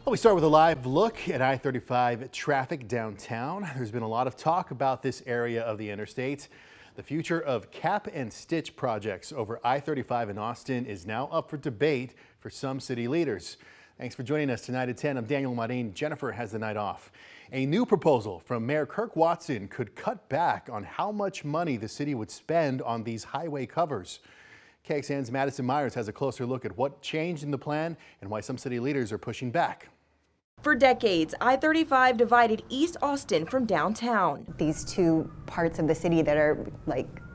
Well, we start with a live look at I-35 traffic downtown. There's been a lot of talk about this area of the interstate. The future of cap and stitch projects over I-35 in Austin is now up for debate for some city leaders. Thanks for joining us tonight at 10. I'm Daniel Marin. Jennifer has the night off. A new proposal from Mayor Kirk Watson could cut back on how much money the city would spend on these highway covers. KXAN's Madison Myers has a closer look at what changed in the plan and why some city leaders are pushing back. For decades, I-35 divided East Austin from downtown. These two parts of the city that are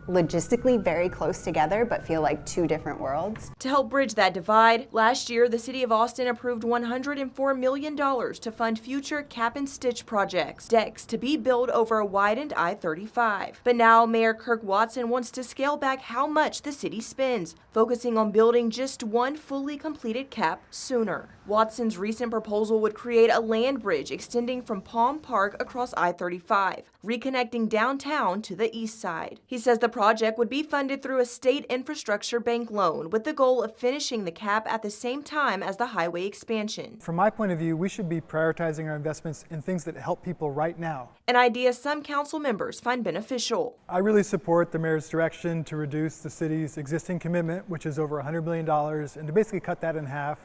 logistically very close together but feel like two different worlds. To help bridge that divide, last year the city of Austin approved $104 million to fund future cap and stitch projects, decks to be built over a widened I-35. But now Mayor Kirk Watson wants to scale back how much the city spends, focusing on building just one fully completed cap sooner. Watson's recent proposal would create a land bridge extending from Palm Park across I-35, reconnecting downtown to the east side. He says the project would be funded through a state infrastructure bank loan with the goal of finishing the cap at the same time as the highway expansion. From my point of view, we should be prioritizing our investments in things that help people right now. An idea some council members find beneficial. I really support the mayor's direction to reduce the city's existing commitment, which is over $100 million, and to basically cut that in half,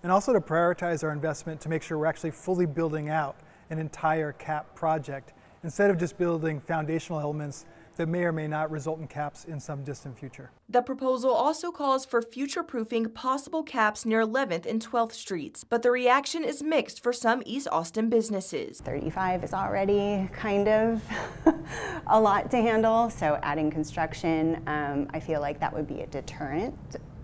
and also to prioritize our investment to make sure we're actually fully building out an entire cap project instead of just building foundational elements that may or may not result in caps in some distant future. The proposal also calls for future-proofing possible caps near 11th and 12th Streets, but the reaction is mixed for some East Austin businesses. 35 is already kind of a lot to handle, so adding construction, I feel like that would be a deterrent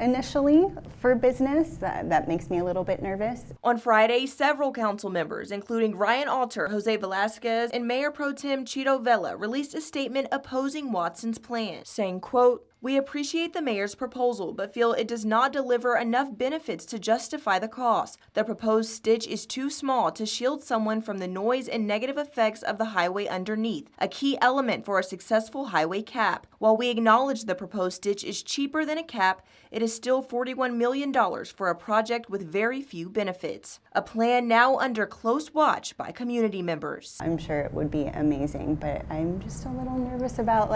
initially for business. That makes me a little bit nervous. On Friday, several council members, including Ryan Alter, Jose Velasquez, and Mayor Pro Tem Chito Vela, released a statement opposing Watson's plan, saying, quote, "We appreciate the mayor's proposal, but feel it does not deliver enough benefits to justify the cost. The proposed stitch is too small to shield someone from the noise and negative effects of the highway underneath, a key element for a successful highway cap. While we acknowledge the proposed stitch is cheaper than a cap, it is still $41 million for a project with very few benefits. A plan now under close watch by community members." I'm sure it would be amazing, but I'm just a little nervous about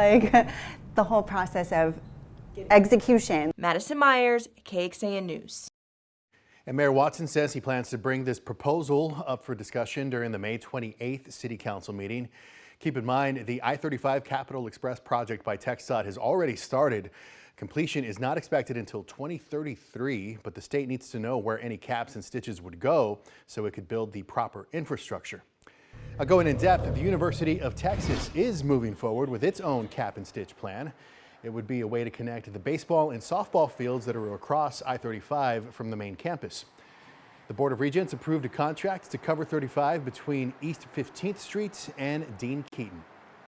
the whole process of execution. Madison Myers, KXAN News. And Mayor Watson says he plans to bring this proposal up for discussion during the May 28th City Council meeting. Keep in mind, the I-35 Capitol Express project by TxDOT has already started. Completion is not expected until 2033, but the state needs to know where any caps and stitches would go so it could build the proper infrastructure. Going in depth, the University of Texas is moving forward with its own cap and stitch plan. It would be a way to connect the baseball and softball fields that are across I-35 from the main campus. The Board of Regents approved a contract to cover 35 between East 15th Street and Dean Keaton.